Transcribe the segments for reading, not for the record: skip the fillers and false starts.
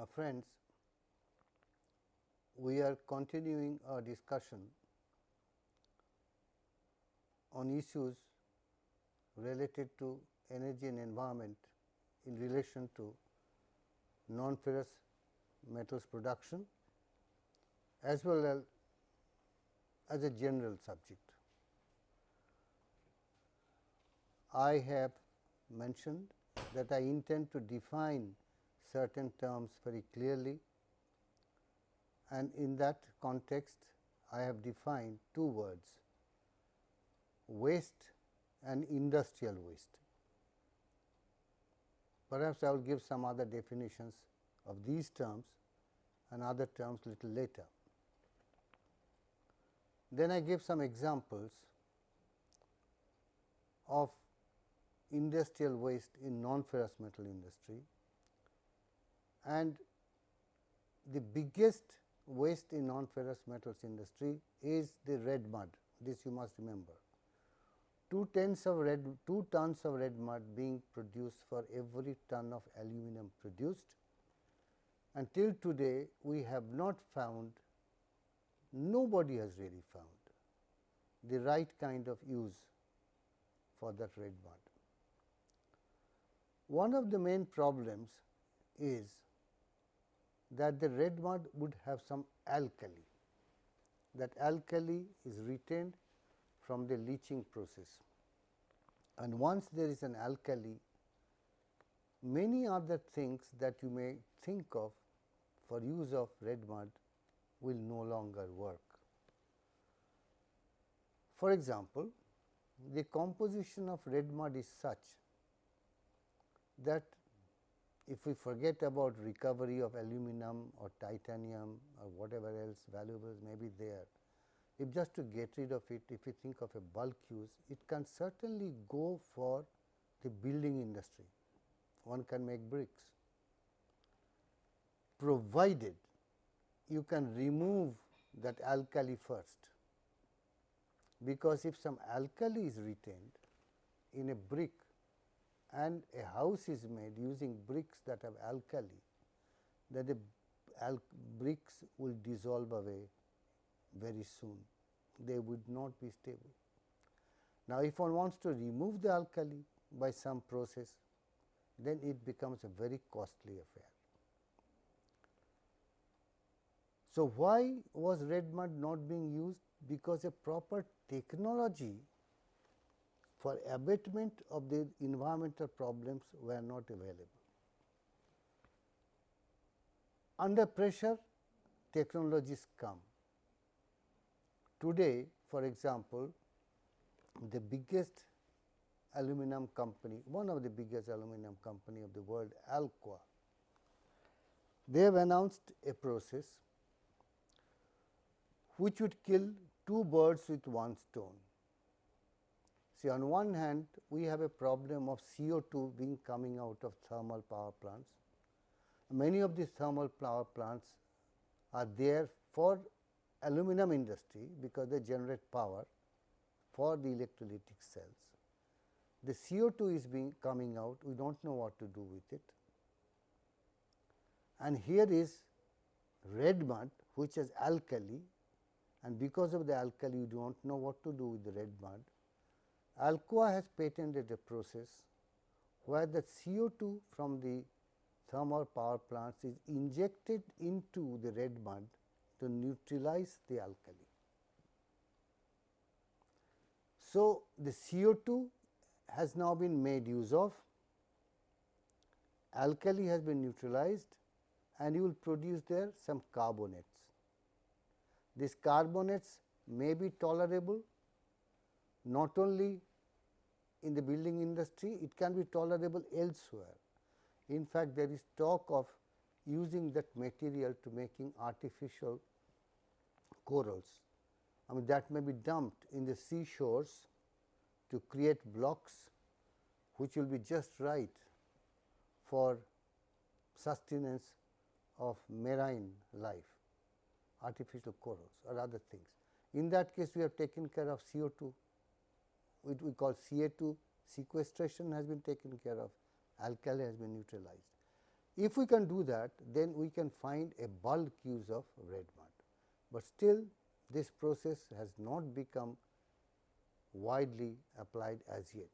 Friends, we are continuing our discussion on issues related to energy and environment in relation to non-ferrous metals production as well as a general subject. I have mentioned that I intend to define certain terms very clearly, and in that context I have defined two words, waste and industrial waste. Perhaps I will give some other definitions of these terms and other terms little later. Then I give some examples of industrial waste in non-ferrous metal industry, and the biggest waste in non-ferrous metals industry is the red mud. This you must remember. 2 tons of red mud being produced for every ton of aluminum produced. Until today, we have not found, nobody has really found the right kind of use for that red mud. One of the main problems is that the red mud would have some alkali. That alkali is retained from the leaching process, and once there is an alkali, many other things that you may think of for use of red mud will no longer work. For example, the composition of red mud is such that if we forget about recovery of aluminum or titanium or whatever else valuables may be there, if just to get rid of it, if you think of a bulk use, it can certainly go for the building industry. One can make bricks, provided you can remove that alkali first, because if some alkali is retained in a brick and a house is made using bricks that have alkali, then the bricks will dissolve away very soon. They would not be stable. Now, if one wants to remove the alkali by some process, then it becomes a very costly affair. So, why was red mud not being used? Because a proper technology for abatement of the environmental problems were not available. Under pressure, technologies come. Today, for example, the biggest aluminum company, one of the biggest aluminum company of the world, Alcoa, they have announced a process which would kill 2 birds with 1 stone. See, on one hand, we have a problem of CO2 being coming out of thermal power plants. Many of these thermal power plants are there for aluminum industry because they generate power for the electrolytic cells. The CO2 is being coming out, we do not know what to do with it. And here is red mud which has alkali, and because of the alkali you do not know what to do with the red mud. Alcoa has patented a process where the CO2 from the thermal power plants is injected into the red mud to neutralize the alkali. So, the CO2 has now been made use of, alkali has been neutralized, and you will produce there some carbonates. These carbonates may be tolerable not only in the building industry, it can be tolerable elsewhere. In fact, there is talk of using that material to making artificial corals. I mean, that may be dumped in the seashores to create blocks which will be just right for sustenance of marine life, artificial corals or other things. In that case, we have taken care of CO2, which we call Ca2 sequestration has been taken care of, alkali has been neutralized. If we can do that, then we can find a bulk use of red mud, but still this process has not become widely applied as yet.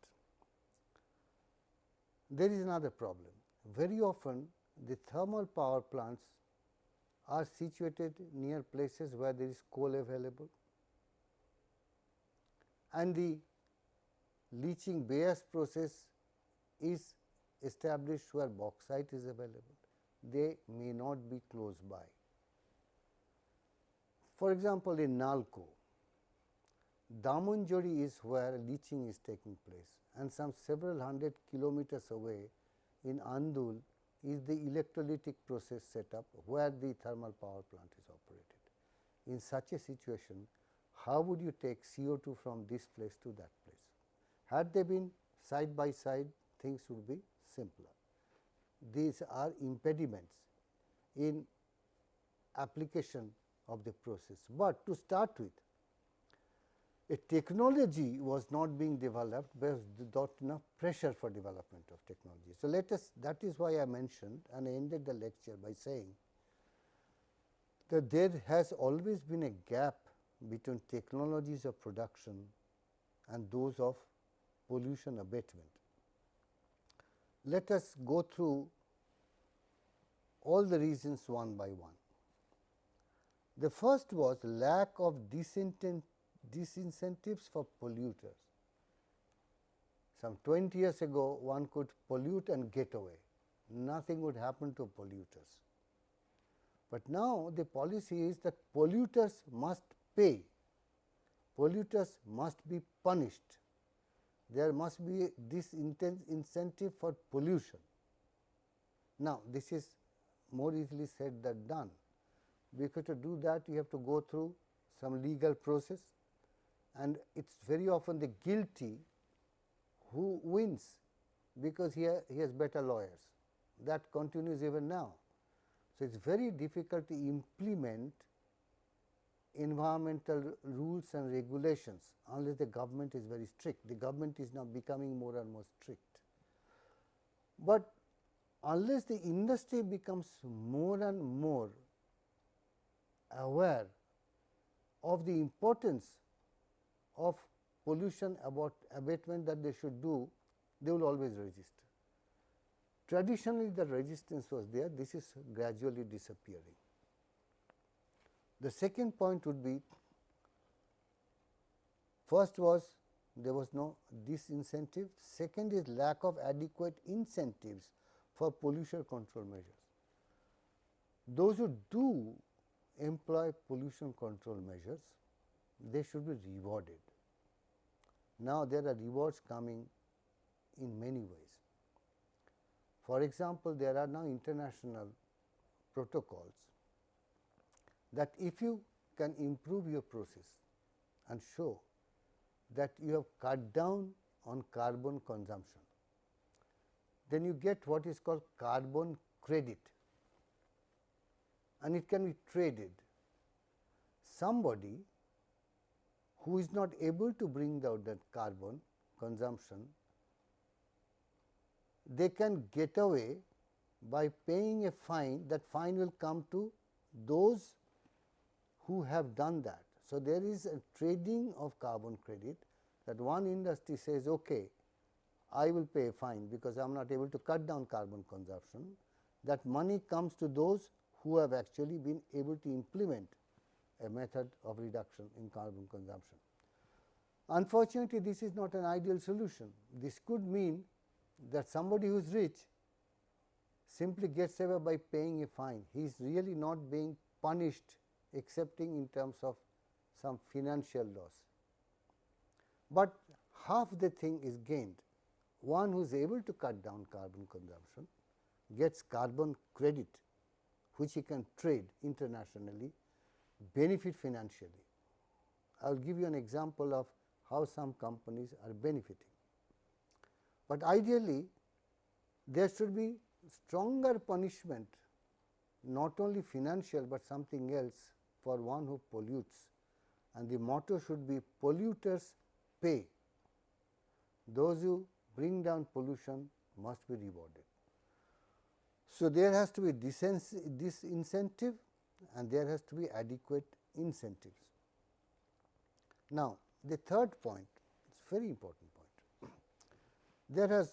There is another problem. Very often the thermal power plants are situated near places where there is coal available, and the leaching Bayes process is established where bauxite is available. They may not be close by. For example, in Nalco, Damanjodi is where leaching is taking place, and some several hundred kilometers away in Andul is the electrolytic process set up where the thermal power plant is operated. In such a situation, how would you take CO2 from this place to that place? Had they been side by side, things would be simpler. These are impediments in application of the process, but to start with, a technology was not being developed because not enough pressure for development of technology. So, let us, that is why I mentioned and I ended the lecture by saying that there has always been a gap between technologies of production and those of pollution abatement. Let us go through all the reasons one by one. The first was lack of disincentives for polluters. Some 20 years ago, one could pollute and get away, nothing would happen to polluters. But now the policy is that polluters must pay, polluters must be punished, there must be this incentive for pollution. Now, this is more easily said than done, because to do that you have to go through some legal process, and it is very often the guilty who wins, because he has better lawyers. That continues even now. So, it is very difficult to implement environmental rules and regulations unless the government is very strict. The government is now becoming more and more strict, but unless the industry becomes more and more aware of the importance of pollution abatement that they should do, they will always resist. Traditionally, the resistance was there, this is gradually disappearing. The second point would be, first was there was no disincentive, second is lack of adequate incentives for pollution control measures. Those who do employ pollution control measures, they should be rewarded. Now, there are rewards coming in many ways. For example, there are now international protocols that if you can improve your process and show that you have cut down on carbon consumption, then you get what is called carbon credit, and it can be traded. Somebody who is not able to bring down that carbon consumption, they can get away by paying a fine. That fine will come to those who have done that. So, there is a trading of carbon credit, that one industry says, okay, I will pay a fine because I am not able to cut down carbon consumption. That money comes to those who have actually been able to implement a method of reduction in carbon consumption. Unfortunately, this is not an ideal solution. This could mean that somebody who is rich simply gets away by paying a fine. He is really not being punished, excepting in terms of some financial loss. But half the thing is gained. One who is able to cut down carbon consumption gets carbon credit, which he can trade internationally, benefit financially. I will give you an example of how some companies are benefiting. But ideally, there should be stronger punishment, not only financial, but something else for one who pollutes, and the motto should be polluters pay. Those who bring down pollution must be rewarded. So, there has to be disincentive and there has to be adequate incentives. Now, the third point is very important point. There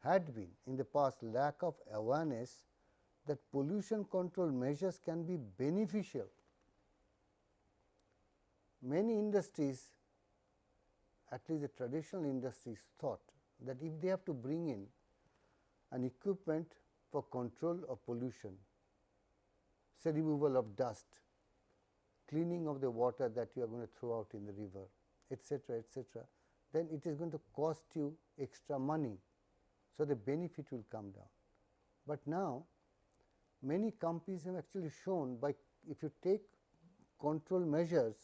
had been in the past lack of awareness that pollution control measures can be beneficial. Many industries, at least the traditional industries, thought that if they have to bring in an equipment for control of pollution, say removal of dust, cleaning of the water that you are going to throw out in the river, etc., then it is going to cost you extra money. So, the benefit will come down. But now, many companies have actually shown by if you take control measures,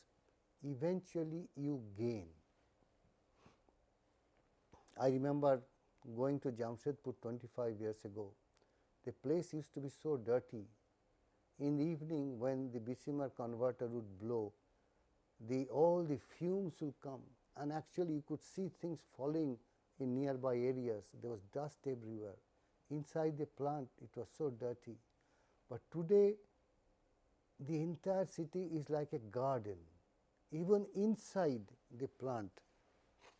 eventually you gain. I remember going to Jamshedpur 25 years ago. The place used to be so dirty. In the evening, when the Bessemer converter would blow, all the fumes will come, and actually you could see things falling in nearby areas. There was dust everywhere. Inside the plant, it was so dirty. But today, the entire city is like a garden. Even inside the plant,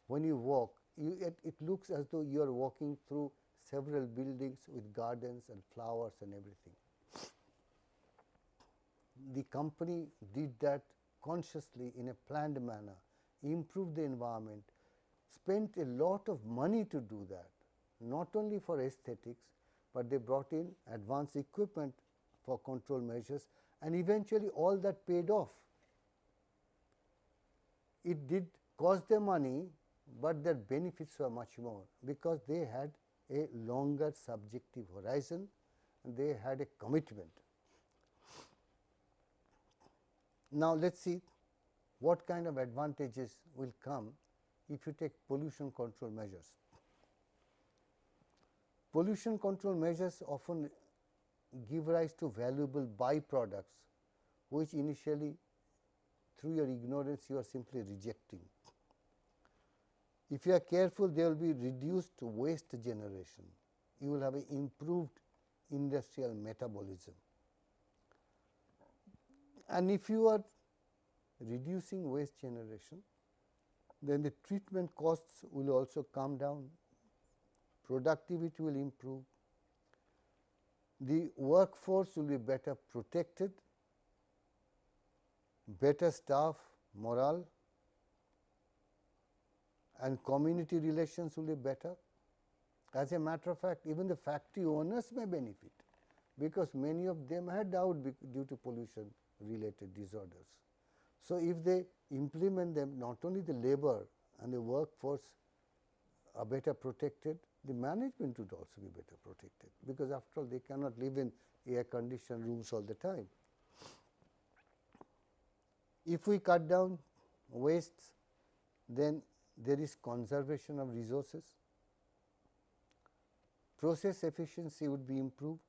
when you walk, it looks as though you are walking through several buildings with gardens and flowers and everything. The company did that consciously in a planned manner, improved the environment, spent a lot of money to do that, not only for aesthetics, but they brought in advanced equipment for control measures, and eventually all that paid off. It did cost them money, but their benefits were much more, because they had a longer subjective horizon and they had a commitment. Now, let us see what kind of advantages will come if you take pollution control measures. Pollution control measures often give rise to valuable byproducts, which initially through your ignorance you are simply rejecting. If you are careful, there will be reduced waste generation. You will have an improved industrial metabolism. And if you are reducing waste generation, then the treatment costs will also come down, productivity will improve, the workforce will be better protected, better staff morale, and community relations will be better. As a matter of fact, even the factory owners may benefit, because many of them had died due to pollution related disorders. So, if they implement them, not only the labor and the workforce are better protected, the management would also be better protected, because after all they cannot live in air conditioned rooms all the time. If we cut down wastes, then there is conservation of resources, process efficiency would be improved,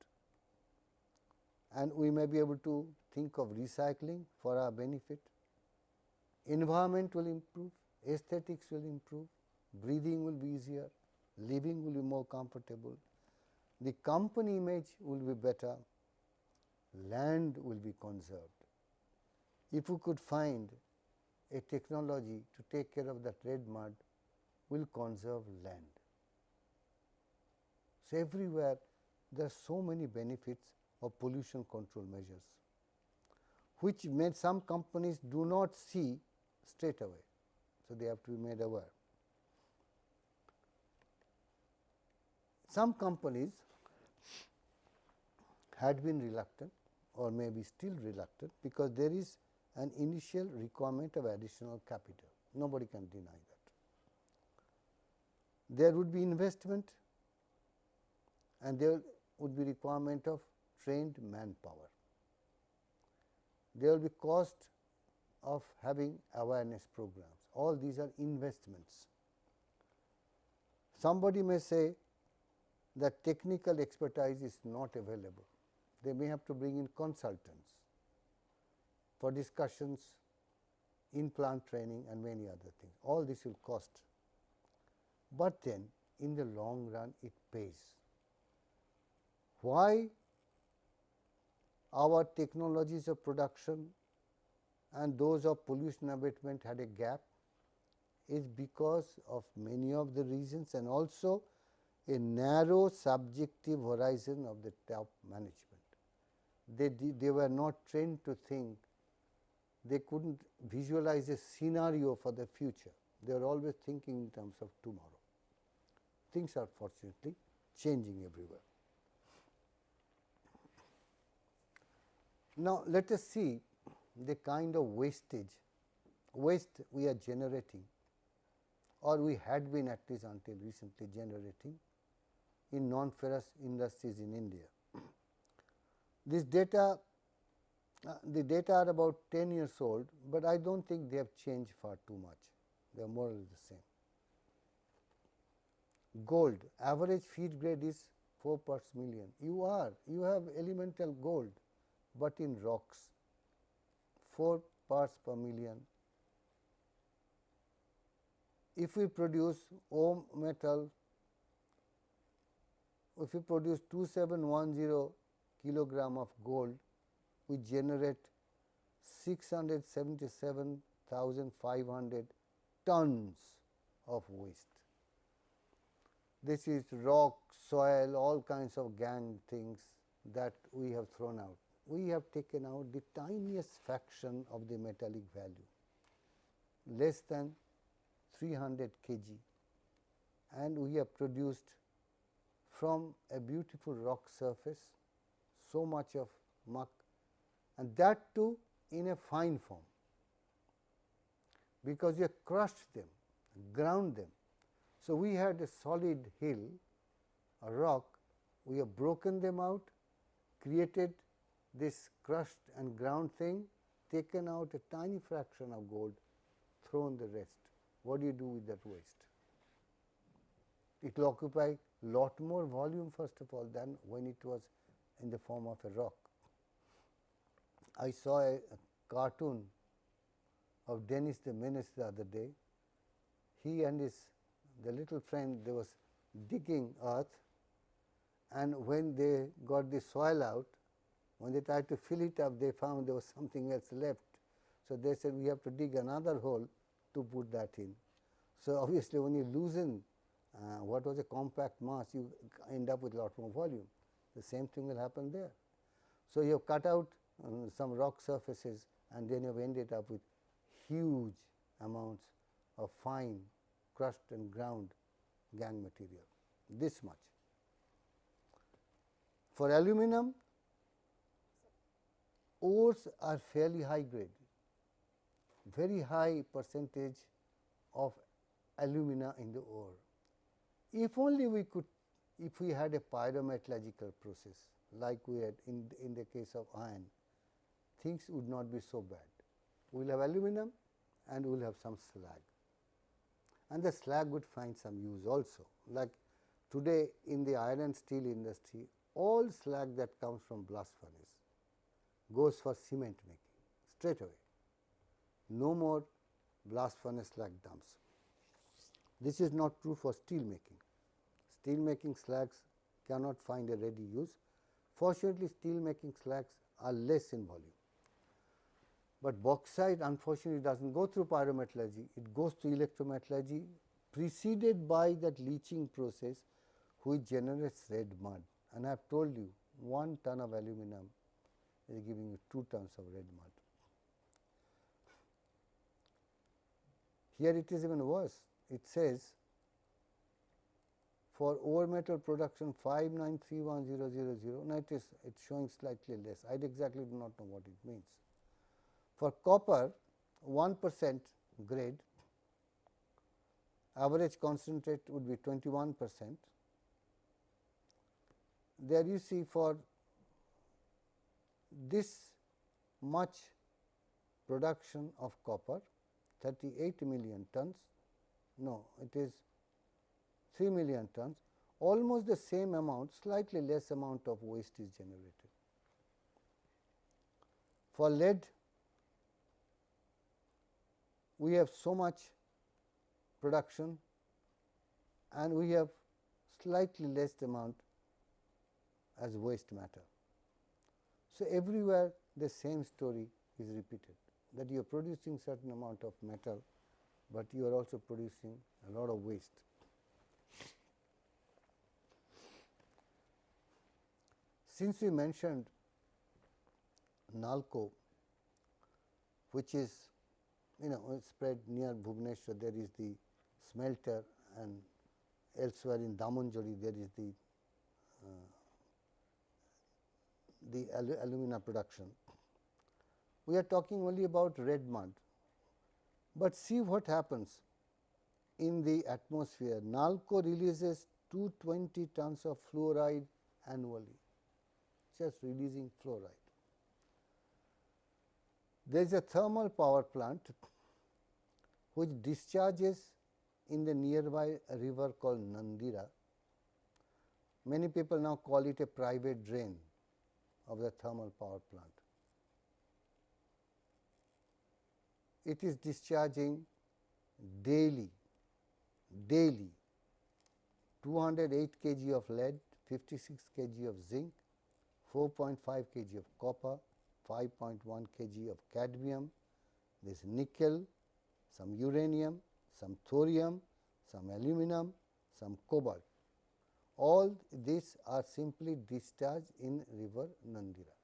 and we may be able to think of recycling for our benefit. Environment will improve, aesthetics will improve, breathing will be easier, living will be more comfortable, the company image will be better, land will be conserved. If we could find a technology to take care of that red mud, will conserve land. So, everywhere there are so many benefits of pollution control measures, which some companies do not see straight away. So, they have to be made aware. Some companies had been reluctant or may be still reluctant, because there is an initial requirement of additional capital. Nobody can deny that. There would be investment and there would be requirement of trained manpower. There will be cost of having awareness programs. All these are investments. Somebody may say that technical expertise is not available. They may have to bring in consultants for discussions, in plant training and many other things. All this will cost, but then in the long run it pays. why our technologies of production and those of pollution abatement had a gap is because of many of the reasons and also a narrow subjective horizon of the top management. They were not trained to think, they could not visualize a scenario for the future, they were always thinking in terms of tomorrow. Things are fortunately changing everywhere. Now, let us see the kind of waste we are generating, or we had been at least until recently generating in non-ferrous industries in India. This data, the data are about 10 years old, but I do not think they have changed far too much, they are more or less the same. Gold, average feed grade is 4 parts million. You have elemental gold, but in rocks 4 parts per million. If we produce O metal, if we produce 2710 kilogram of gold, we generate 677,500 tons of waste. This is rock, soil, all kinds of gang things that we have thrown out. We have taken out the tiniest fraction of the metallic value, less than 300 kg, and we have produced from a beautiful rock surface so much of muck, and that too in a fine form, because we have crushed them, ground them. So, we had a solid hill, a rock, we have broken them out, created this crushed and ground thing, taken out a tiny fraction of gold, thrown the rest. What do you do with that waste? It will occupy lot more volume first of all than when it was in the form of a rock. I saw a cartoon of Dennis the Menace the other day. He and the little friend, they was digging earth, and when they got the soil out, when they tried to fill it up, they found there was something else left. So, they said we have to dig another hole to put that in. So, obviously, when you loosen what was a compact mass, you end up with lot more volume. The same thing will happen there. So, you have cut out some rock surfaces, and then you have ended up with huge amounts of fine crushed and ground gang material, this much. For aluminum, ores are fairly high grade, very high percentage of alumina in the ore. If only we could, if we had a pyrometallurgical process like we had in the case of iron, things would not be so bad. We will have aluminum and we will have some slag, and the slag would find some use also. Like today in the iron and steel industry, all slag that comes from blast furnace goes for cement making straight away, no more blast furnace slag dumps. This is not true for steel making. Steel making slags cannot find a ready use. Fortunately, steel making slags are less in volume, but bauxite unfortunately does not go through pyrometallurgy, it goes to electrometallurgy preceded by that leaching process which generates red mud, and I have told you 1 ton of aluminum is giving you 2 tons of red mud. Here it is even worse. It says for ore metal production 5931000, now it is showing slightly less. I exactly do not know what it means. For copper 1% grade, average concentrate would be 21%. There you see for this much production of copper, 38 million tons, no, it is 3 million tons, almost the same amount, slightly less amount of waste is generated. For lead, we have so much production and we have slightly less amount as waste matter. So, everywhere the same story is repeated, that you are producing certain amount of metal, but you are also producing a lot of waste. Since we mentioned Nalco, which is spread near Bhubaneswar, there is the smelter, and elsewhere in Damanjodi there is the alumina production. We are talking only about red mud, but see what happens in the atmosphere. Nalco releases 220 tons of fluoride annually, just releasing fluoride. There is a thermal power plant which discharges in the nearby river called Nandira. Many people now call it a private drain of the thermal power plant. It is discharging daily 208 kg of lead, 56 kg of zinc, 4.5 kg of copper, 5.1 kg of cadmium, there is nickel, some uranium, some thorium, some aluminum, some cobalt. All these are simply discharged in river Nandira.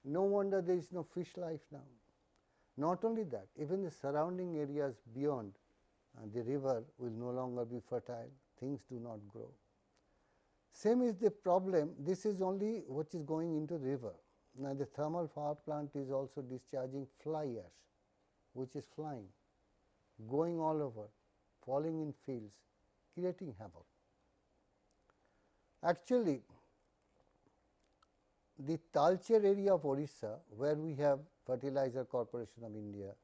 No wonder there is no fish life now. Not only that, even the surrounding areas beyond the river will no longer be fertile, things do not grow. Same is the problem, this is only what is going into the river. Now, the thermal power plant is also discharging fly ash, which is flying, going all over, falling in fields, creating havoc. Actually, the Talcher area of Orissa, where we have Fertilizer Corporation of India,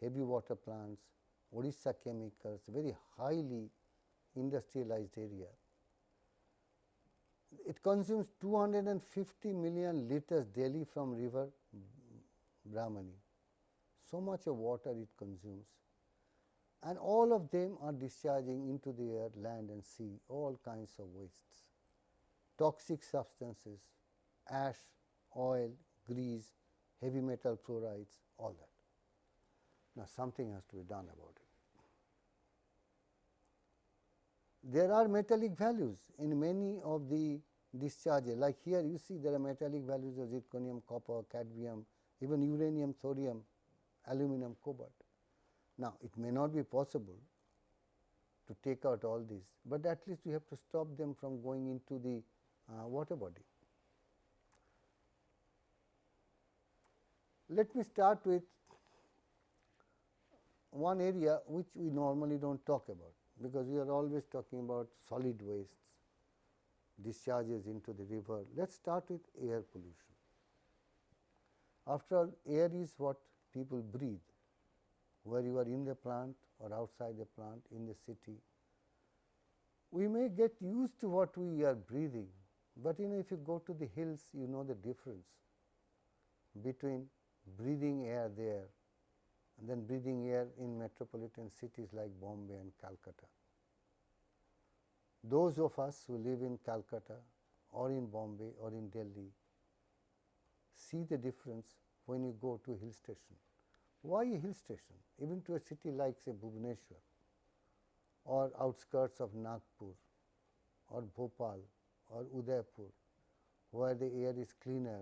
heavy water plants, Orissa Chemicals, very highly industrialized area. It consumes 250 million liters daily from river Brahmani. So much of water it consumes, and all of them are discharging into the air, land and sea, all kinds of wastes, toxic substances, ash, oil, grease, heavy metal fluorides, all that. Now, something has to be done about it. There are metallic values in many of the discharges, like here you see there are metallic values of zirconium, copper, cadmium, even uranium, thorium, aluminum, cobalt. Now, it may not be possible to take out all these, but at least we have to stop them from going into the water body. Let me start with one area which we normally do not talk about, because we are always talking about solid wastes, discharges into the river. Let us start with air pollution. After all, air is what people breathe, where you are in the plant or outside the plant, in the city. We may get used to what we are breathing, but if you go to the hills, you know the difference between breathing air there and then breathing air in metropolitan cities like Bombay and Calcutta. Those of us who live in Calcutta or in Bombay or in Delhi see the difference when you go to a hill station. Why a hill station? Even to a city like say Bhubaneswar or outskirts of Nagpur or Bhopal or Udaipur, where the air is cleaner,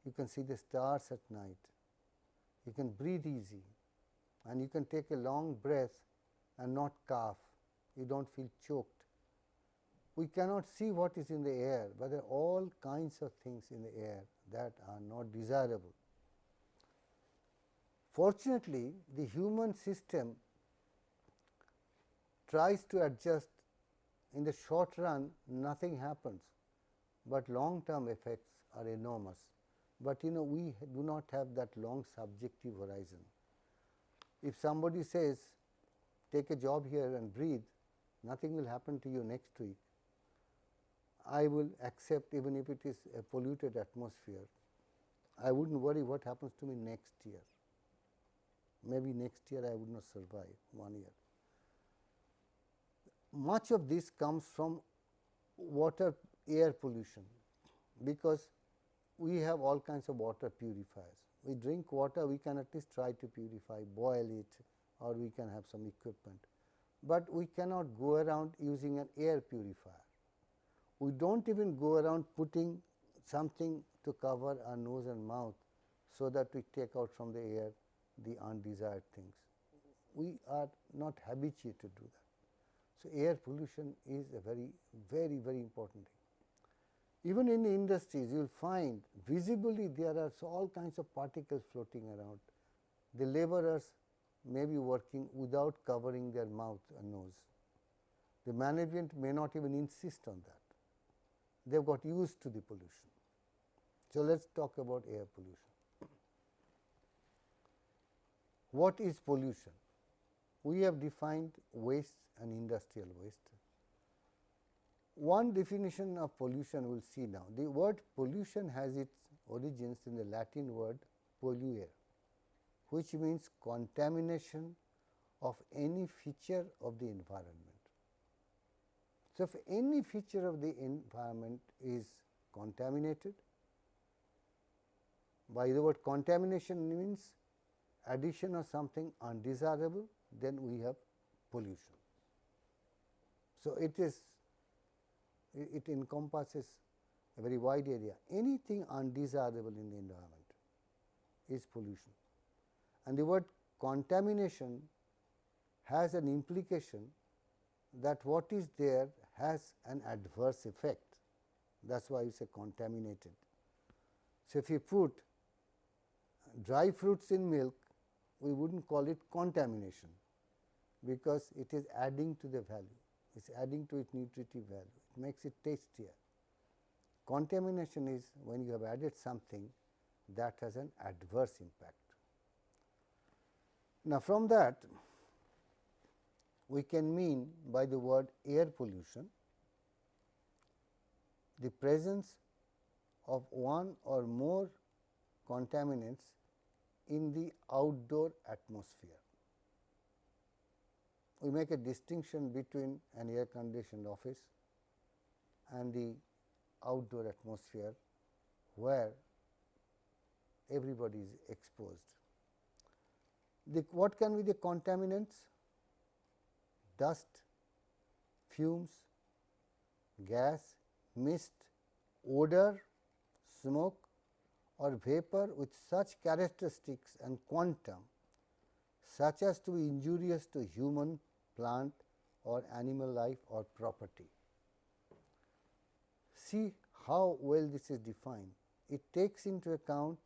you can see the stars at night, you can breathe easy, and you can take a long breath and not cough, you do not feel choked. We cannot see what is in the air, but there are all kinds of things in the air that are not desirable. Fortunately, the human system tries to adjust. In the short run, nothing happens, but long term effects are enormous. But we do not have that long subjective horizon. If somebody says, take a job here and breathe, nothing will happen to you next week, I will accept even if it is a polluted atmosphere. I would not worry what happens to me next year. Maybe next year I would not survive 1 year. Much of this comes from water air pollution, because we have all kinds of water purifiers. We drink water, we can at least try to purify, boil it, or we can have some equipment, but we cannot go around using an air purifier. We do not even go around putting something to cover our nose and mouth, so that we take out from the air the undesired things. We are not habituated to do that. So, air pollution is a very important thing. Even in industries, you will find visibly there are all kinds of particles floating around. The laborers may be working without covering their mouth and nose. The management may not even insist on that. They have got used to the pollution. So, let us talk about air pollution. What is pollution? We have defined waste and industrial waste. One definition of pollution we will see now. The word pollution has its origins in the Latin word polluere, which means contamination of any feature of the environment. So, if any feature of the environment is contaminated, by the word contamination means addition of something undesirable, then we have pollution. So, it encompasses a very wide area. Anything undesirable in the environment is pollution, and the word contamination has an implication that what is there has an adverse effect. That is why you say contaminated. So, if you put dry fruits in milk, we would not call it contamination, because it is adding to the value, it is adding to its nutritive value, it makes it tastier. Contamination is when you have added something that has an adverse impact. Now, from that we can mean by the word air pollution the presence of one or more contaminants in the outdoor atmosphere. We make a distinction between an air conditioned office and the outdoor atmosphere, where everybody is exposed. What can be the contaminants? Dust, fumes, gas, mist, odor, smoke, or vapor with such characteristics and quantum such as to be injurious to human, plant or animal life or property. See how well this is defined. It takes into account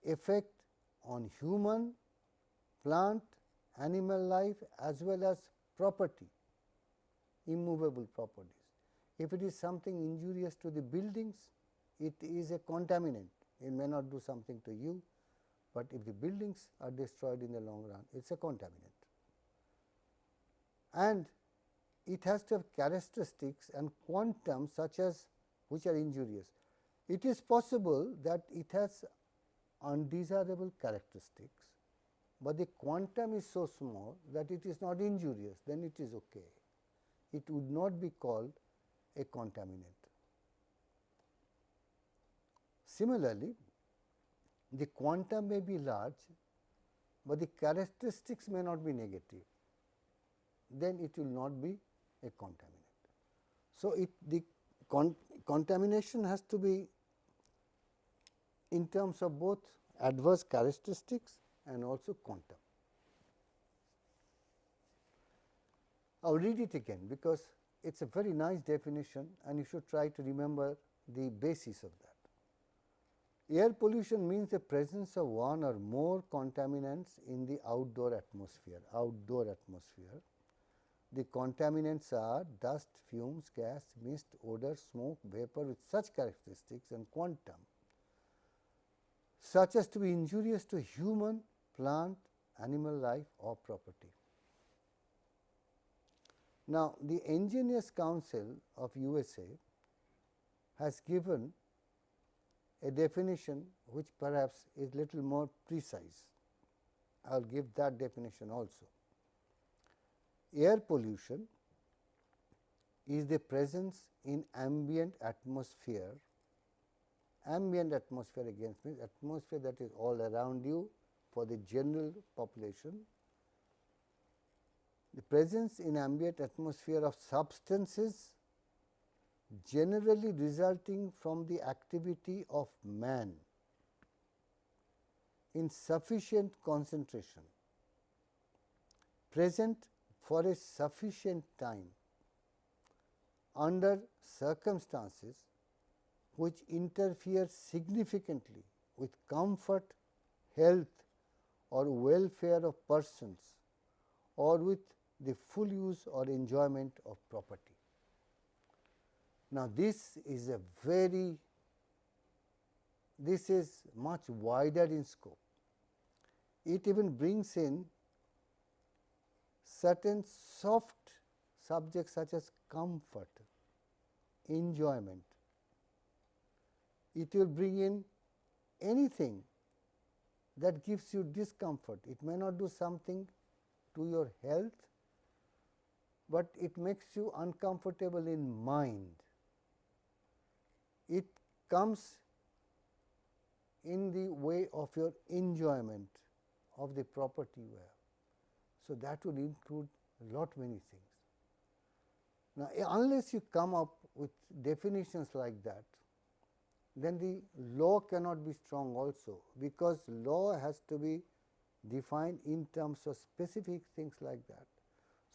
effect on human, plant, animal life as well as property, immovable properties. If it is something injurious to the buildings, it is a contaminant. It may not do something to you, but if the buildings are destroyed in the long run, it is a contaminant. And it has to have characteristics and quantum such as which are injurious. It is possible that it has undesirable characteristics, but the quantum is so small that it is not injurious, then it is okay. It would not be called a contaminant. Similarly, the quantum may be large, but the characteristics may not be negative, then it will not be a contaminant. So, the contamination has to be in terms of both adverse characteristics and also quantum. I will read it again, because it is a very nice definition and you should try to remember the basis of that. Air pollution means the presence of one or more contaminants in the outdoor atmosphere. The contaminants are dust, fumes, gas, mist, odor, smoke, vapor with such characteristics and quantum such as to be injurious to human, plant, animal life or property. Now, the Engineers Council of USA has given a definition which perhaps is little more precise. I will give that definition also. Air pollution is the presence in ambient atmosphere. Ambient atmosphere against means atmosphere that is all around you for the general population. The presence in ambient atmosphere of substances generally resulting from the activity of man in sufficient concentration, present for a sufficient time under circumstances which interfere significantly with comfort, health or welfare of persons or with the full use or enjoyment of property. Now, this is much wider in scope. It even brings in certain soft subjects such as comfort, enjoyment. It will bring in anything that gives you discomfort. It may not do something to your health, but it makes you uncomfortable in mind. It comes in the way of your enjoyment of the property you have. So, that would include many things. Now, unless you come up with definitions like that, then the law cannot be strong also, because law has to be defined in terms of specific things like that.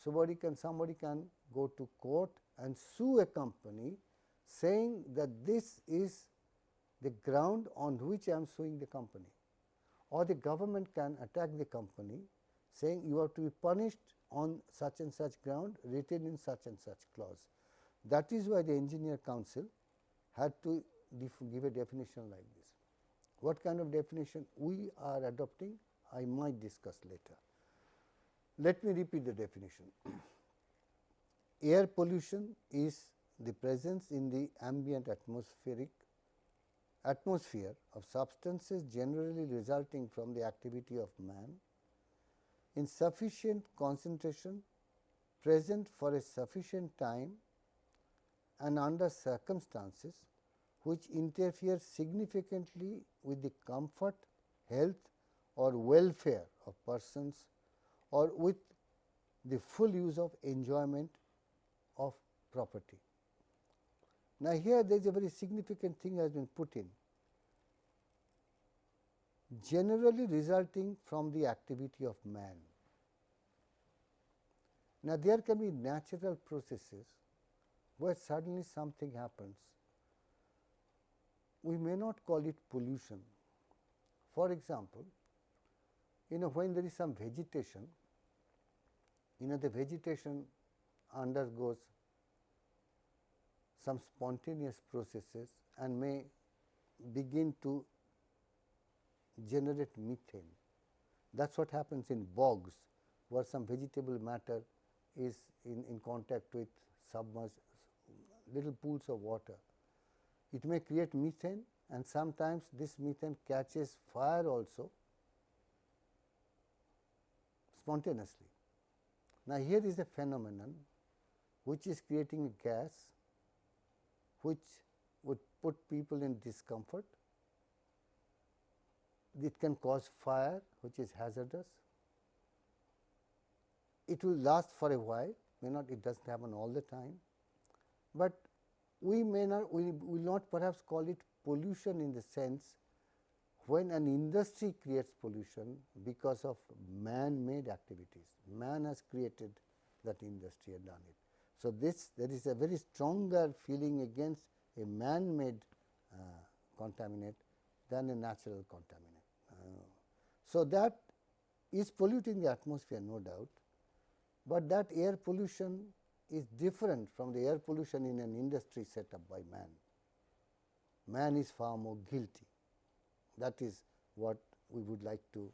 Somebody can go to court and sue a company saying that this is the ground on which I am suing the company, or the government can attack the company saying you have to be punished on such and such ground written in such and such clause. That is why the Engineer Council had to give a definition like this. What kind of definition we are adopting, I might discuss later. Let me repeat the definition. Air pollution is the presence in the ambient atmosphere of substances generally resulting from the activity of man in sufficient concentration, present for a sufficient time and under circumstances which interfere significantly with the comfort, health or welfare of persons or with the full use of enjoyment of property. Now, here there is a very significant thing has been put in, generally resulting from the activity of man. Now, there can be natural processes where suddenly something happens. We may not call it pollution. For example, when there is some vegetation, the vegetation undergoes some spontaneous processes and may begin to generate methane. That is what happens in bogs, where some vegetable matter is in contact with submerged little pools of water. It may create methane, and sometimes this methane catches fire also spontaneously. Now, here is a phenomenon which is creating a gas which would put people in discomfort. It can cause fire, which is hazardous. It will last for a while, it does not happen all the time, but we will not perhaps call it pollution in the sense when an industry creates pollution because of man-made activities. Man has created that industry and done it. So, there is a very stronger feeling against a man-made contaminant than a natural contaminant. So, that is polluting the atmosphere, no doubt, but that air pollution is different from the air pollution in an industry set up by man. Man is far more guilty. That is what we would like to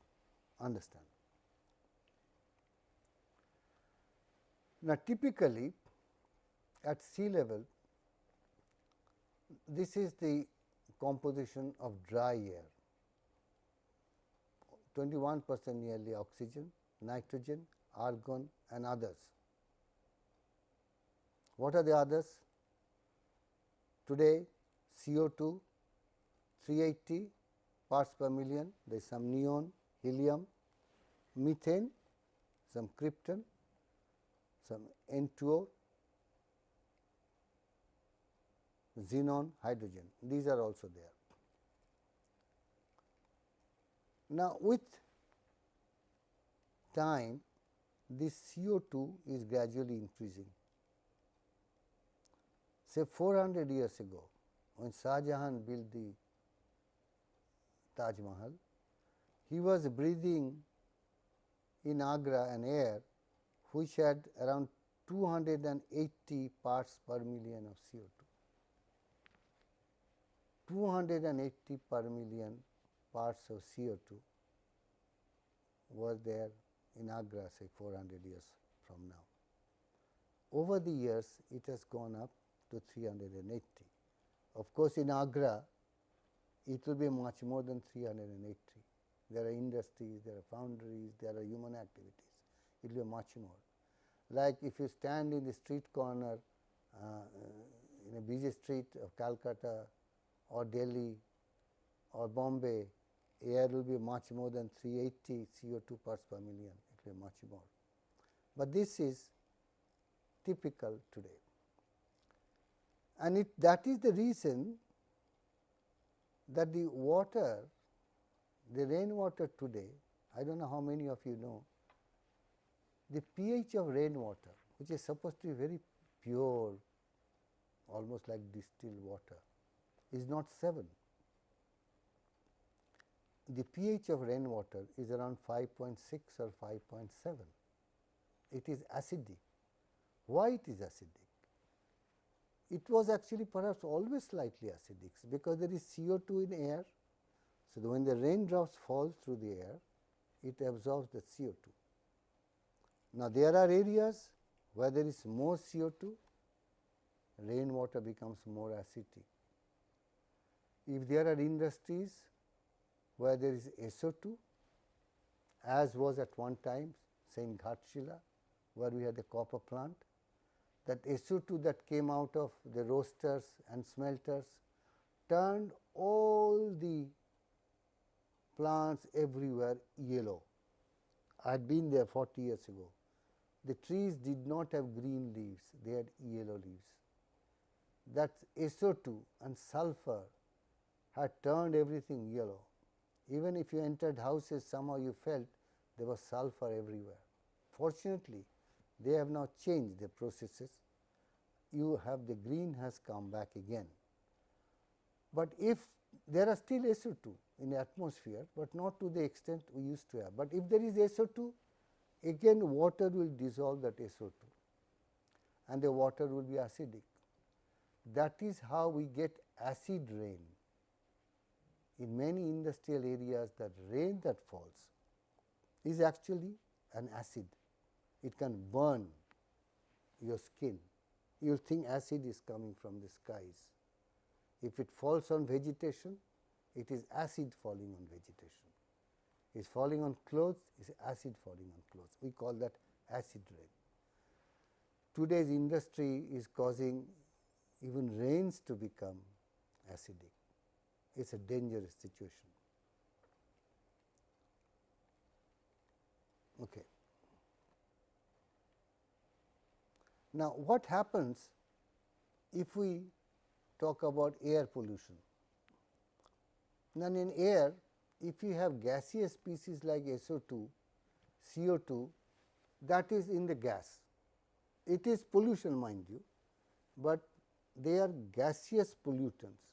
understand. Now, typically at sea level, this is the composition of dry air, 21% nearly oxygen, nitrogen, argon and others. What are the others? Today CO2 380 parts per million, there is some neon, helium, methane, some krypton, some N2O, xenon, hydrogen, these are also there. Now, with time this CO2 is gradually increasing. Say 400 years ago, when Shah Jahan built the Taj Mahal, he was breathing in Agra an air which had around 280 parts per million of CO2. 280 per million parts of CO2 were there in Agra, say 400 years from now. Over the years, it has gone up to 380. Of course, in Agra, it will be much more than 380. There are industries, there are foundries, there are human activities. It will be much more. Like if you stand in the street corner in a busy street of Calcutta or Delhi or Bombay, air will be much more than 380 CO2 parts per million, it will be much more. But this is typical today. And that is the reason that the water, the rainwater today, I do not know how many of you know, the pH of rainwater, which is supposed to be very pure, almost like distilled water, is not 7. The pH of rainwater is around 5.6 or 5.7. It is acidic. Why it is acidic? It was actually perhaps always slightly acidic, because there is CO2 in air. So, when the raindrops fall through the air, it absorbs the CO2. Now, there are areas where there is more CO2, rainwater becomes more acidic. If there are industries where there is SO2, as was at one time, say in Ghatshila, where we had the copper plant, that SO2 that came out of the roasters and smelters turned all the plants everywhere yellow. I had been there 40 years ago. The trees did not have green leaves, they had yellow leaves. That SO2 and sulfur had turned everything yellow. Even if you entered houses, somehow you felt there was sulfur everywhere. Fortunately, they have now changed the processes. You have the green has come back again. But if there are still SO2 in the atmosphere, but not to the extent we used to have. But if there is SO2, again water will dissolve that SO2 and the water will be acidic. That is how we get acid rain. In many industrial areas, that rain that falls is actually an acid. It can burn your skin. You will think acid is coming from the skies. If it falls on vegetation, it is acid falling on vegetation. It is falling on clothes, it is acid falling on clothes. We call that acid rain. Today's industry is causing even rains to become acidic. It is a dangerous situation. Okay. Now, what happens if we talk about air pollution? Now, in air, if you have gaseous species like SO2, CO2, that is in the gas. It is pollution, mind you, but they are gaseous pollutants.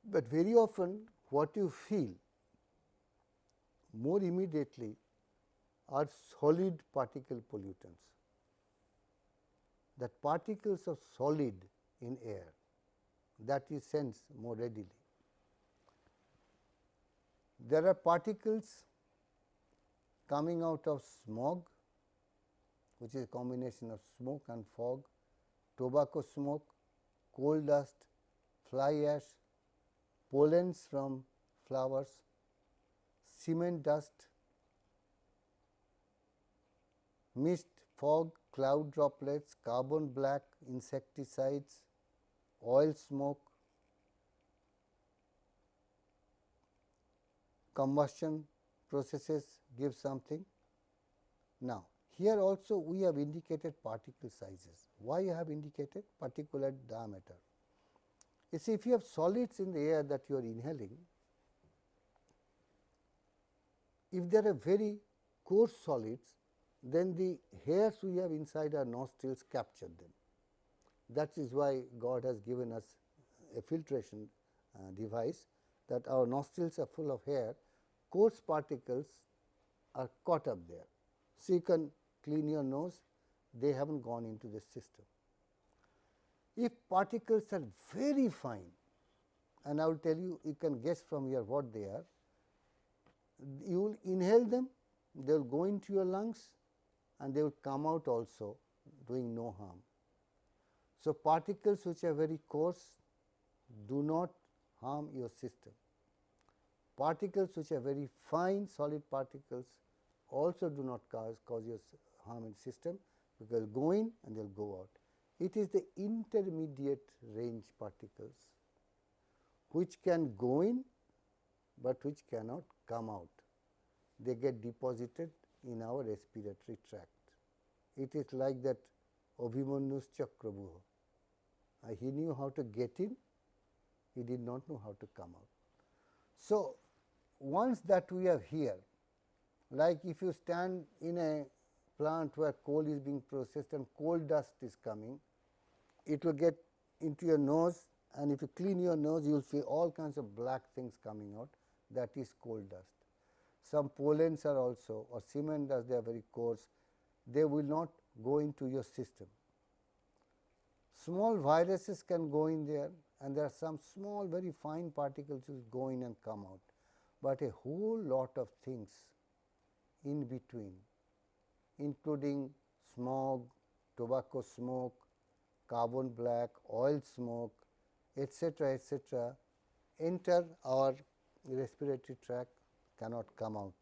But very often what you feel more immediately are solid particle pollutants, that particles of solid in air, that you sense more readily. There are particles coming out of smog, which is a combination of smoke and fog, tobacco smoke, coal dust, fly ash, pollens from flowers, cement dust, mist, fog, cloud droplets, carbon black, insecticides, oil smoke, combustion processes give something. Now, here also we have indicated particle sizes. Why I have indicated particulate diameter? You see, if you have solids in the air that you are inhaling, if they are very coarse solids, then the hairs we have inside our nostrils capture them. That is why God has given us a filtration device, that our nostrils are full of hair, coarse particles are caught up there. So, you can clean your nose, they have not gone into the system. If particles are very fine, and I will tell you, you can guess from here what they are, you will inhale them, they will go into your lungs and they will come out also doing no harm. So, particles which are very coarse do not harm your system. Particles which are very fine solid particles also do not cause your harm in system, because they will go in and they will go out. It is the intermediate range particles which can go in, but which cannot come out. They get deposited in our respiratory tract. It is like that Abhimanyu's Chakravyuha. He knew how to get in, he did not know how to come out. So, once that we have here, like if you stand in a plant where coal is being processed and coal dust is coming, it will get into your nose, and if you clean your nose, you will see all kinds of black things coming out, that is coal dust. Some pollens are also, or cement dust, they are very coarse, they will not go into your system. Small viruses can go in there, and there are some small very fine particles which go in and come out, but a whole lot of things in between, including smog, tobacco smoke, carbon black, oil smoke, etc., enter our respiratory tract, cannot come out.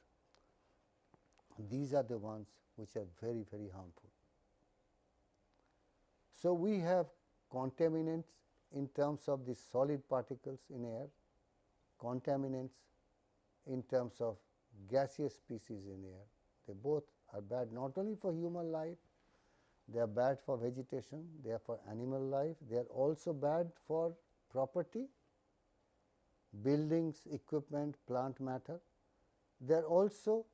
These are the ones which are very, very harmful. So, we have contaminants in terms of the solid particles in air, contaminants in terms of gaseous species in air. They both are bad not only for human life, they are bad for vegetation, they are for animal life, they are also bad for property, buildings, equipment, plant matter. They are also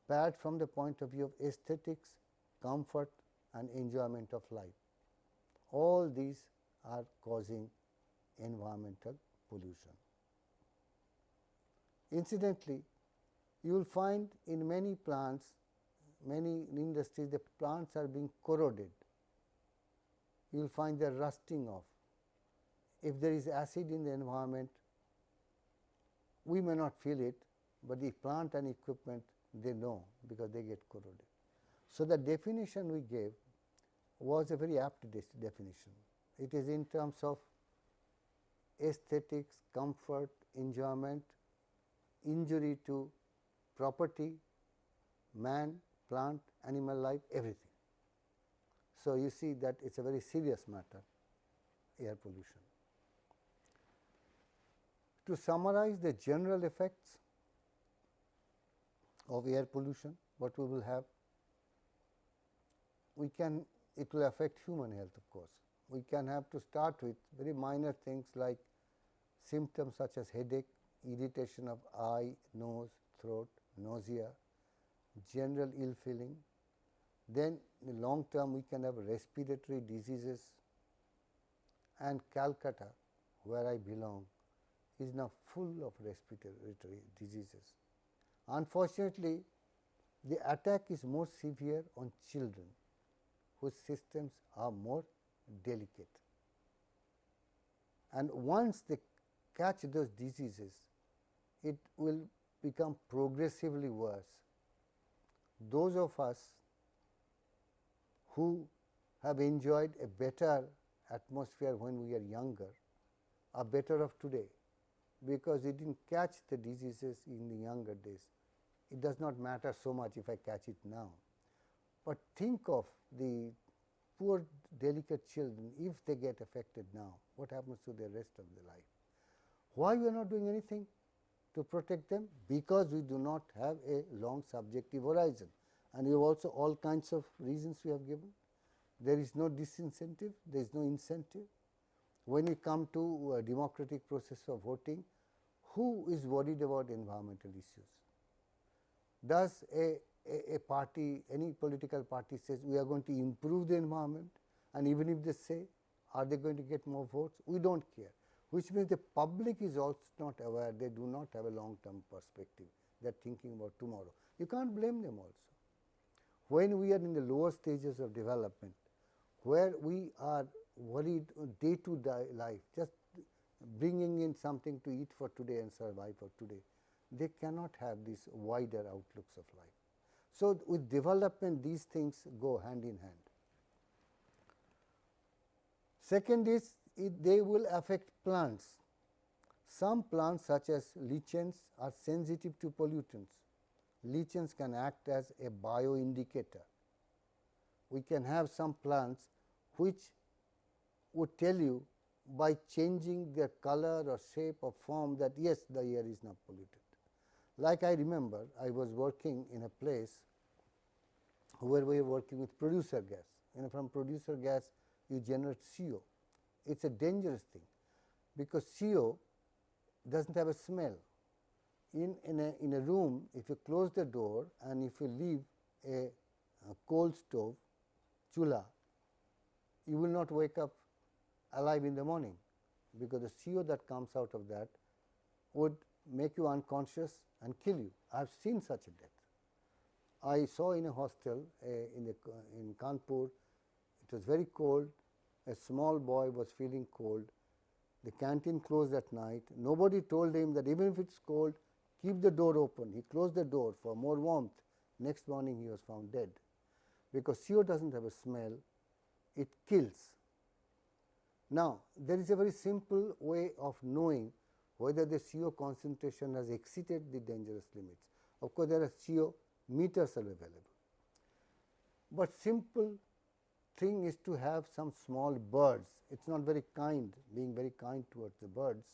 bad from the point of view of aesthetics, comfort and enjoyment of life. All these are causing environmental pollution. Incidentally, you will find in many plants, many industries, the plants are being corroded. You will find they are rusting off. If there is acid in the environment, we may not feel it, but the plant and equipment, they know, because they get corroded. So, the definition we gave was a very apt definition. It is in terms of aesthetics, comfort, enjoyment, injury to property, man, plant, animal life, everything. So, you see that it is a very serious matter, air pollution. To summarize the general effects of air pollution, what we will have, it will affect human health, of course. We can have, to start with, very minor things like symptoms such as headache, irritation of eye, nose, throat, nausea, general ill feeling. Then in the long term we can have respiratory diseases, and Calcutta, where I belong, is now full of respiratory diseases. Unfortunately, the attack is more severe on children, whose systems are more delicate. And once they catch those diseases, it will become progressively worse. Those of us who have enjoyed a better atmosphere when we are younger are better off today, because we did not catch the diseases in the younger days. It does not matter so much if I catch it now. but think of the poor delicate children, if they get affected now, what happens to the rest of their life? Why we are not doing anything to protect them? Because we do not have a long subjective horizon, and we have also all kinds of reasons we have given. There is no disincentive, there is no incentive. When we come to a democratic process of voting, who is worried about environmental issues? Does a party, any political party says we are going to improve the environment, and even if they say, are they going to get more votes? We do not care, which means the public is also not aware, they do not have a long term perspective, they are thinking about tomorrow. You cannot blame them also. When we are in the lower stages of development, where we are worried day to day life, just bringing in something to eat for today and survive for today, they cannot have these wider outlooks of life. So, with development these things go hand in hand. Second is they will affect plants. Some plants such as lichens are sensitive to pollutants. Lichens can act as a bioindicator. We can have some plants which would tell you by changing their color or shape or form that yes, the air is not polluted. Like I remember, I was working in a place where we were working with producer gas. From producer gas you generate CO. It is a dangerous thing, because CO does not have a smell. In a room, if you close the door and if you leave a coal stove, chula, you will not wake up alive in the morning, because the CO that comes out of that would make you unconscious and kill you. I have seen such a death. I saw in a hostel in Kanpur, it was very cold, a small boy was feeling cold, the canteen closed at night, nobody told him that even if it is cold, keep the door open. He closed the door for more warmth. Next morning he was found dead, because CO does not have a smell, it kills. Now, there is a very simple way of knowing whether the CO concentration has exceeded the dangerous limits. Of course, there are CO meters are available, but simple thing is to have some small birds. It is not very kind, being very kind towards the birds,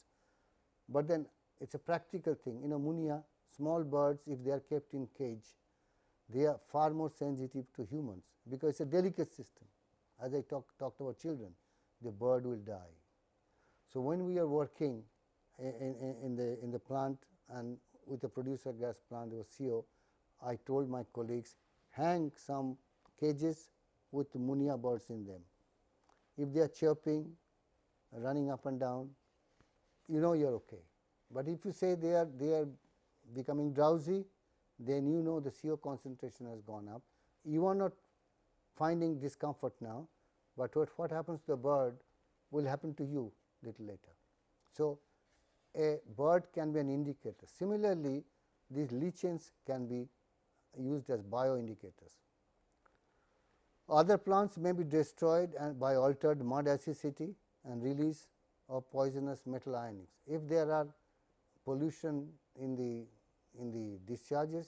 but then it is a practical thing. In ammonia, small birds, if they are kept in cage, they are far more sensitive to humans, because it is a delicate system. As I talked about children, the bird will die. So, when we are working in the plant and with the producer gas plant, there was CO, I told my colleagues, hang some cages with ammonia birds in them. If they are chirping, running up and down, you know you are okay. But if you say they are becoming drowsy, then you know the CO concentration has gone up. You are not finding discomfort now, but what happens to the bird will happen to you little later. So, a bird can be an indicator. Similarly, these lichens can be used as bioindicators. Other plants may be destroyed and by altered mud acidity and release of poisonous metal ionics. If there are pollution in the discharges,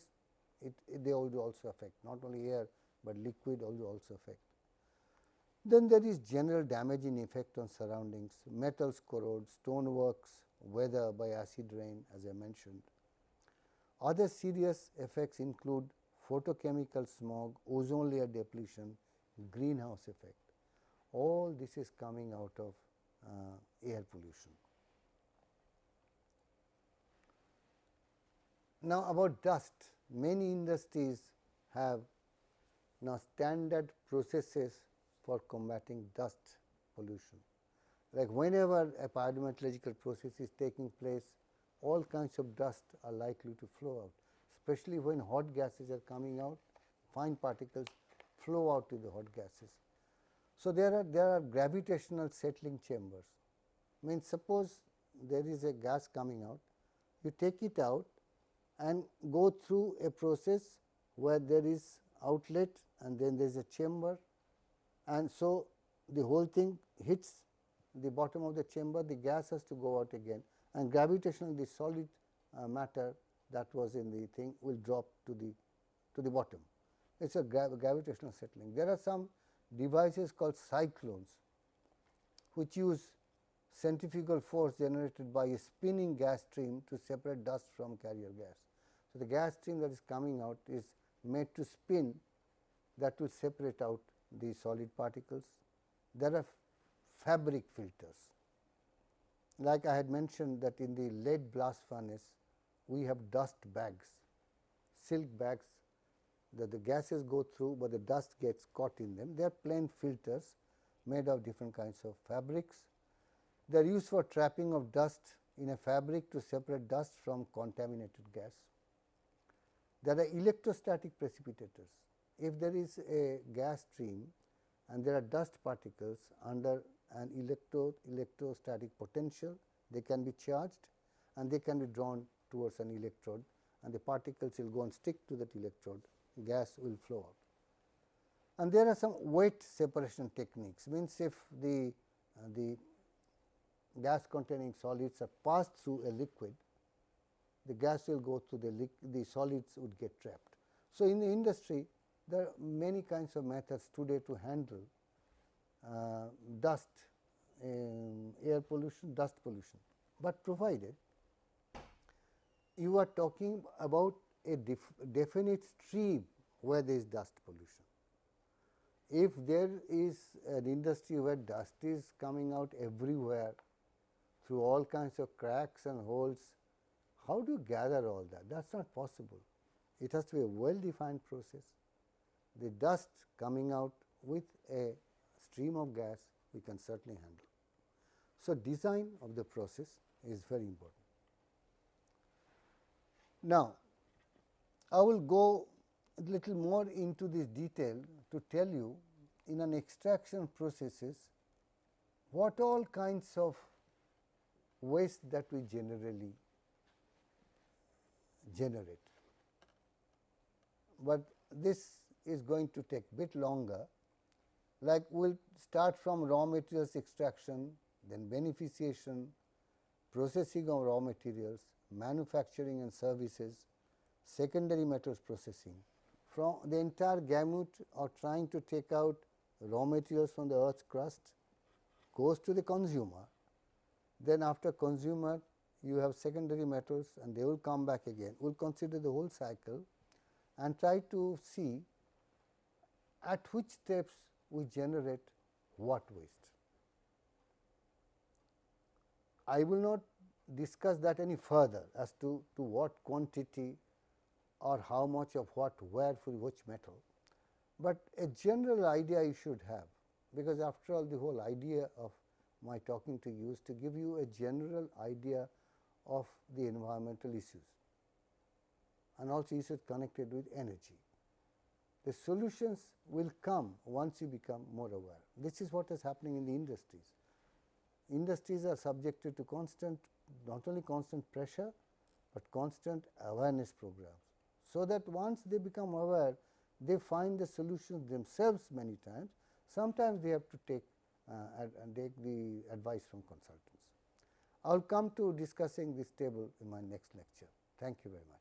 they will also affect not only air, but liquid will also affect. Then there is general damaging effect on surroundings, metals corrode, stoneworks, weather by acid rain, as I mentioned. Other serious effects include photochemical smog, ozone layer depletion, greenhouse effect. All this is coming out of air pollution. Now, about dust, many industries have now standard processes for combating dust pollution. Like whenever a pyrometallurgical process is taking place, all kinds of dust are likely to flow out, especially when hot gases are coming out, fine particles flow out to the hot gases. So, there are gravitational settling chambers. Means suppose there is a gas coming out, you take it out and go through a process where there is outlet and then there is a chamber, and so the whole thing hits the bottom of the chamber, the gas has to go out again, and gravitationally the solid matter that was in the thing will drop to the bottom. it is a gravitational settling. There are some devices called cyclones, which use centrifugal force generated by a spinning gas stream to separate dust from carrier gas. So, the gas stream that is coming out is made to spin, that will separate out the solid particles. There are fabric filters, like I had mentioned that in the lead blast furnace we have dust bags, silk bags that the gases go through, but the dust gets caught in them. They are plain filters made of different kinds of fabrics. They are used for trapping of dust in a fabric to separate dust from contaminated gas. There are electrostatic precipitators. If there is a gas stream and there are dust particles under an electrostatic potential, they can be charged and they can be drawn towards an electrode, and the particles will go and stick to that electrode, gas will flow out. And there are some weight separation techniques, means if the gas containing solids are passed through a liquid, the gas will go through the solids would get trapped. So, in the industry there are many kinds of methods today to handle dust, air pollution, dust pollution, but provided you are talking about a definite stream where there is dust pollution. If there is an industry where dust is coming out everywhere through all kinds of cracks and holes, how do you gather all that? That is not possible. It has to be a well defined process. The dust coming out with a stream of gas we can certainly handle. So, design of the process is very important. Now, I will go a little more into this detail to tell you in an extraction processes what all kinds of waste that we generally generate, but this is going to take bit longer. Like we will start from raw materials extraction, then beneficiation, processing of raw materials, manufacturing and services, secondary metals processing. From the entire gamut of trying to take out raw materials from the earth's crust goes to the consumer. Then after consumer you have secondary metals and they will come back again. We will consider the whole cycle and try to see at which steps we generate what waste. I will not discuss that any further as to what quantity or how much of what where for which metal, but a general idea you should have, because after all the whole idea of my talking to you is to give you a general idea of the environmental issues and also issues connected with energy. The solutions will come once you become more aware. This is what is happening in the industries. Industries are subjected to constant, not only constant pressure, but constant awareness programs. So that once they become aware, they find the solutions themselves many times. Sometimes they have to take the advice from consultants. I will come to discussing this table in my next lecture. Thank you very much.